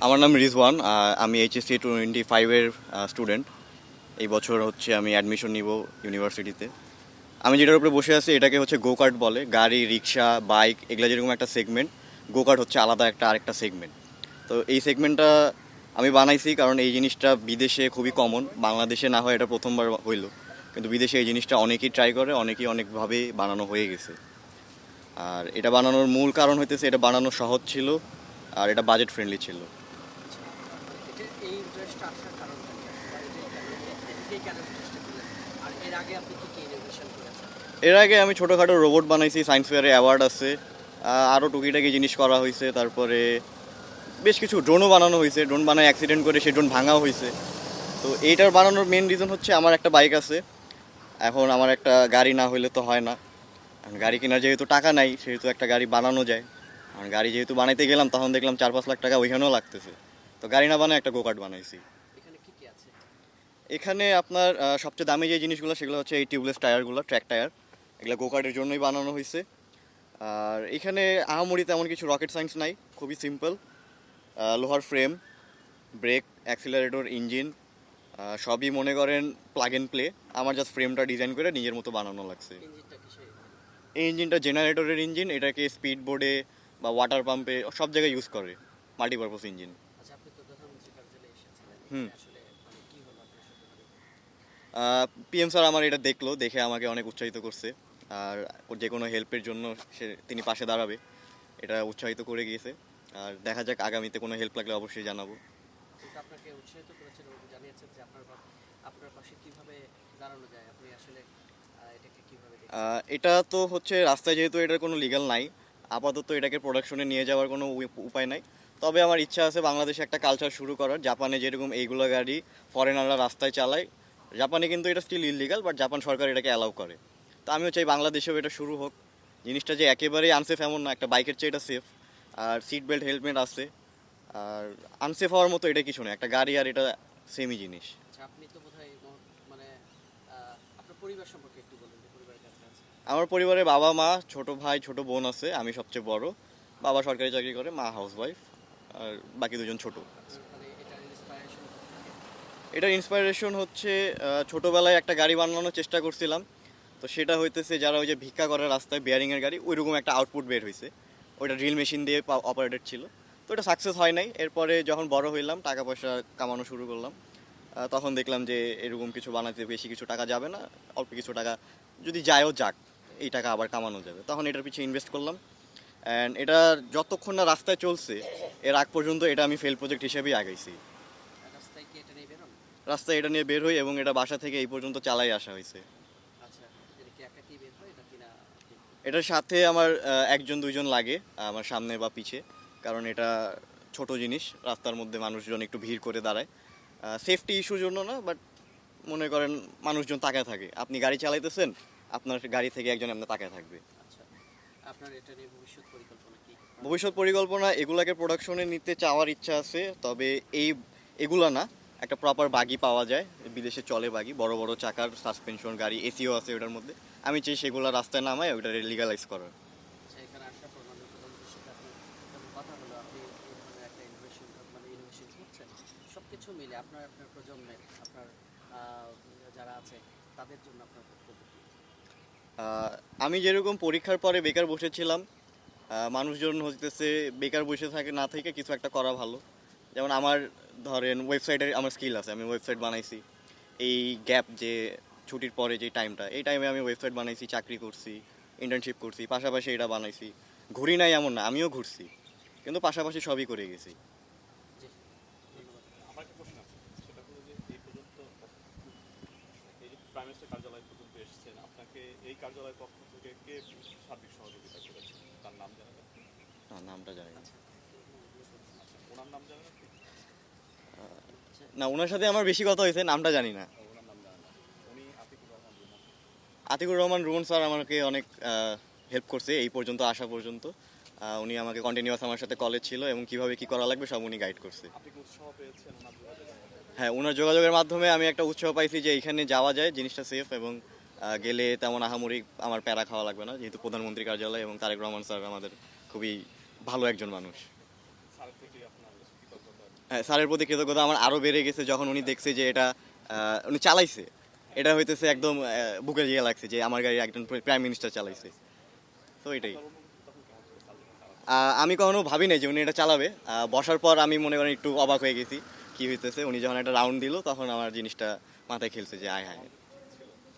আমার নাম রিজওয়ান। আমি এইচএসসি 25-এর স্টুডেন্ট। এই বছর হচ্ছে আমি অ্যাডমিশন নিব ইউনিভার্সিটিতে। আমি যেটার উপরে বসে আছি এটাকে হচ্ছে গো কার্ট বলে। গাড়ি, রিক্সা, বাইক এগুলো যেরকম একটা সেগমেন্ট, গো কার্ট হচ্ছে আলাদা আরেকটা সেগমেন্ট। তো এই সেগমেন্টটা আমি বানাইছি কারণ এই জিনিসটা বিদেশে খুবই কমন, বাংলাদেশে না হয় এটা প্রথমবার হইলো, কিন্তু বিদেশে এই জিনিসটা অনেকেই ট্রাই করে, অনেকেই অনেকভাবে বানানো হয়ে গেছে। আর এটা বানানোর মূল কারণ হইতেছে এটা বানানো সহজ ছিল, আর এটা বাজেট ফ্রেন্ডলি ছিল। আচ্ছা, মানে এটা এই ইন্টারেস্টটা আসার কারণটা কি? বা এটাই কেন এদিকেই কেন ইন্টারেস্টটা পেলেন? আর এর আগে আপনি কি ইনোভেশন করেছেন? এর আগে আমি ছোটোখাটো রোবট বানাইছি, সায়েন্স ফেয়ারে অ্যাওয়ার্ড আছে। আরও টুকিটাকি জিনিস করা হয়েছে। তারপরে বেশ কিছু ড্রোনও বানানো হয়েছে, ড্রোন বানায় অ্যাক্সিডেন্ট করে সেই ড্রোন ভাঙাও হয়েছে। তো এইটার বানানোর মেন রিজন হচ্ছে আমার একটা বাইক আছে, এখন আমার একটা গাড়ি না হইলে তো হয় না। এখন গাড়ি কেনার যেহেতু টাকা নাই, সেহেতু একটা গাড়ি বানানো যায়। আর গাড়ি যেহেতু বানাইতে গেলাম তখন দেখলাম 4-5 লাখ টাকা ওইখানেও লাগতেছে। তো গাড়ি না বানায় একটা গোকার্ট বানাইছি। এখানে কি কি আছে? এখানে আপনার সবচেয়ে দামি যে জিনিসগুলো সেগুলো হচ্ছে এই টিউবলেস টায়ারগুলো, ট্র্যাক টায়ার। এগুলো গোকার্টের জন্যই বানানো হয়েছে। আর এখানে আহামরি তেমন কিছু রকেট সায়েন্স নাই, খুবই সিম্পল। লোহার ফ্রেম, ব্রেক, অ্যাক্সিলারেটর, ইঞ্জিন সবই মনে করেন প্লাগ অ্যান্ড প্লে। আমার জাস্ট ফ্রেমটা ডিজাইন করে নিজের মতো বানানো লাগছে। ইঞ্জিনটা কিসের? এই ইঞ্জিনটা জেনারেটরের ইঞ্জিন, এটাকে স্পিড বোর্ডে বা ওয়াটার পাম্পে সব জায়গায় ইউজ করে, মাল্টিপারপাস ইঞ্জিন। আচ্ছা, আপনি তো প্রধানমন্ত্রীর কার্যালয়ে এসেছিলেন, হুম। এখানে আসলে মানে কি হলো আপনার সাথে মানে? পিএম স্যার আমার এটা দেখলো, দেখে আমাকে অনেক উৎসাহিত করছে। আর যে কোনো হেল্পের জন্য তিনি পাশে দাঁড়াবে, এটা উৎসাহিত করে গিয়েছে। আর দেখা যাক, আগামীতে কোনো হেল্প লাগলে অবশ্যই জানাবো। কিন্তু আপনাকে উৎসাহিত করেছেন এবং জানিয়েছেন যে আপনার পাশে কিভাবে দাঁড়ানো যায়, আপনি আসলে এটাকে কিভাবে দেখছেন? এটা তো হচ্ছে রাস্তায়, যেহেতু এটার কোনো লিগ্যাল নাই, আপাতত এটাকে প্রোডাকশনে নিয়ে যাওয়ার কোনো উপায় নাই। তবে আমার ইচ্ছা আছে বাংলাদেশে একটা কালচার শুরু করার। জাপানে যেরকম এইগুলো গাড়ি ফরেনাররা রাস্তায় চালায়, জাপানে কিন্তু এটা স্টিল ইললিগাল, বাট জাপান সরকার এটাকে অ্যালাউ করে। তো আমিও চাই বাংলাদেশেও এটা শুরু হোক। জিনিসটা যে একেবারেই আনসেফ এমন না, একটা বাইকের চেয়ে এটা সেফ। আর সিট বেল্ট, হেলমেট আছে। আর আনসেফ হওয়ার মতো এটা কিছু না, একটা গাড়ি আর এটা সেমই জিনিস। আচ্ছা, আপনি তো বোধহয় মানে আপনার পরিবার সম্পর্কে একটু বলুন যে পরিবারের কাছে আছে। আমার পরিবারে বাবা, মা, ছোট ভাই, ছোট বোন আছে, আমি সবচেয়ে বড়। বাবা সরকারি চাকরি করে, মা হাউসওয়াইফ, আর বাকি দুজন ছোট। মানে এটার ইন্সপায়ারেশন থেকে? এটার ইন্সপায়ারেশন হচ্ছে ছোটোবেলায় একটা গাড়ি বানানোর চেষ্টা করছিলাম। তো সেটা হইতেছে যারা ওই যে ভিক্ষা করে রাস্তায় বেয়ারিংয়ের গাড়ি, ওইরকম একটা আউটপুট বের হয়েছে। ওইটা ড্রিল মেশিন দিয়ে অপারেটেড ছিল। তো এটা সাকসেস হয় নাই। এরপরে যখন বড় হইলাম, টাকা পয়সা কামানো শুরু করলাম, তখন দেখলাম যে এরকম কিছু বানাতে বেশি কিছু টাকা যাবে না, অল্প কিছু টাকা যদি যায়ও যাক, এই টাকা আবার কামানো যাবে। তখন এটার পিছিয়ে ইনভেস্ট করলাম। অ্যান্ড এটা যতক্ষণ না রাস্তায় চলছে, এর আগ পর্যন্ত এটা আমি ফেল প্রজেক্ট হিসেবেই আগাইছি। রাস্তায় কি এটা নিয়ে বেরোন? রাস্তায় এটা নিয়ে বের হই এবং এটা বাসা থেকে এই পর্যন্ত চালাই আসা হয়েছে। আচ্ছা, এটা কি একাকি বের হয় নাকি না? এটার সাথে আমার একজন দুইজন লাগে, আমার সামনে বা পিছে। কারণ এটা ছোট জিনিস, রাস্তার মধ্যে মানুষজন একটু ভিড় করে দাঁড়ায়। সেফটি ইস্যুর জন্য না, বাট মনে করেন মানুষজন তাকায় থাকে, আপনি গাড়ি চালাইতেছেন, আপনার গাড়ি থেকে একজন আপনার তাকায় থাকবে। আচ্ছা, আপনার এটা নিয়ে ভবিষ্যৎ পরিকল্পনা কি? ভবিষ্যৎ পরিকল্পনা, এগুলাকে প্রোডাকশনে নিতে চাওয়ার ইচ্ছা আছে। তবে এই এগুলা না, একটা প্রপার বাগি পাওয়া যায়, বিদেশে চলে বাগি, বড় বড় চাকার সাসপেনশন গাড়ি, এসিও আছে ওটার মধ্যে। আমি চাই সেগুলো রাস্তায় নামায় ওটা লিগালাইজ করার। আচ্ছা, এখানে আসার পর মাননীয় প্রধানমন্ত্রীর সাথে আপনার যখন কথা হলো, আপনি এই ধরনের একটা ইনোভেশন করছেন, সব কিছু মিলে আপনার প্রজন্মের, আপনার যারা আছে তাদের জন্য আপনার বক্তব্য কি? আমি যেরকম পরীক্ষার পরে বেকার বসেছিলাম, মানুষজন হইতেছে বেকার বসে থাকে না থেকে কিছু একটা করা ভালো। যেমন আমার, ধরেন ওয়েবসাইটের আমার স্কিল আছে, আমি ওয়েবসাইট বানাইছি। এই গ্যাপ যে ছুটির পরে যে টাইমটা, এই টাইমে আমি ওয়েবসাইট বানাইছি, চাকরি করছি, ইন্টার্নশিপ করছি, পাশাপাশি এটা বানাইছি। ঘুরি নাই এমন না, আমিও ঘুরছি, কিন্তু পাশাপাশি সবই করে গেছি। জি, ধন্যবাদ। আমার একটা প্রশ্ন আছে, সেটা হলো যে এই পর্যন্ত এই যে প্রাইম মিনিস্টার কার্যালয় পর্যন্ত এসেছেন, আপনাকে এই কার্যালয়ের পক্ষ থেকে কে সার্বিক সহযোগিতা করেছে? তার নাম জানেন আপনি? না, নামটা জানি না। আচ্ছা, আচ্ছা, ওনার নাম জানেন আপনি? আচ্ছা, না, ওনার সাথে আমার বেশি কথা হয়েছে, নামটা জানি না। ওনার নাম জানেন না? উনি আতিকুর রহমান রুমন। আতিকুর রহমান রুমন স্যার আমাকে অনেক হেল্প করছে এই পর্যন্ত আসা পর্যন্ত। উনি আমাকে কন্টিনিউয়াস আমার সাথে কলেজ ছিল এবং কিভাবে কি করা লাগবে সব উনি গাইড করছে। আপনি কি উৎসাহ পেয়েছেন ওনার যোগাযোগের মাধ্যমে? হ্যাঁ, ওনার যোগাযোগের মাধ্যমে আমি একটা উৎসাহ পাইছি যে এখানে যাওয়া যায়, জিনিসটা সেফ, এবং গেলে তেমন আহামরি আমার প্যারা খাওয়া লাগবে না, যেহেতু প্রধানমন্ত্রী কার্যালয় এবং তারেক রহমান স্যার আমাদের খুবই ভালো একজন মানুষ। স্যারের থেকে আপনার কৃতজ্ঞতা হ্যাঁ, স্যারের প্রতি কৃতজ্ঞতা আমার আরও বেড়ে গেছে যখন উনি দেখছে যে এটা উনি চালাইছে। এটা হইতেছে একদম বুকে ইয়ে লাগছে যে আমার গাড়ি একজন প্রাইম মিনিস্টার চালাইছে। তো এটাই আপনার অনুভূতি তখন কেমন ছিল চালু করার? আমি কখনো ভাবি নাই যে উনি এটা চালাবে। বসার পর আমি মনে করেন একটু অবাক হয়ে গেছি কি হইতেছে। উনি যখন একটা রাউন্ড দিল তখন আমার জিনিসটা মাথায় খেলছে যে আয় হায়,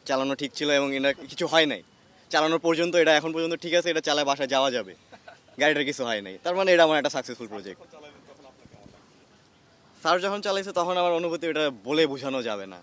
চালানো ঠিক ছিল এবং এটা কিছু হয় নাই। চালানোর পর্যন্ত এটা এখন পর্যন্ত ঠিক আছে, এটা চালায় বাসায় যাওয়া যাবে, গাড়িটার কিছু হয় নাই। তার মানে এটা আমার একটা সাকসেসফুল প্রজেক্ট। যখন চালালেন তখন আপনার কেমন লাগছে? স্যার যখন চালাইছে তখন আমার অনুভূতি এটা বলে বোঝানো যাবে না।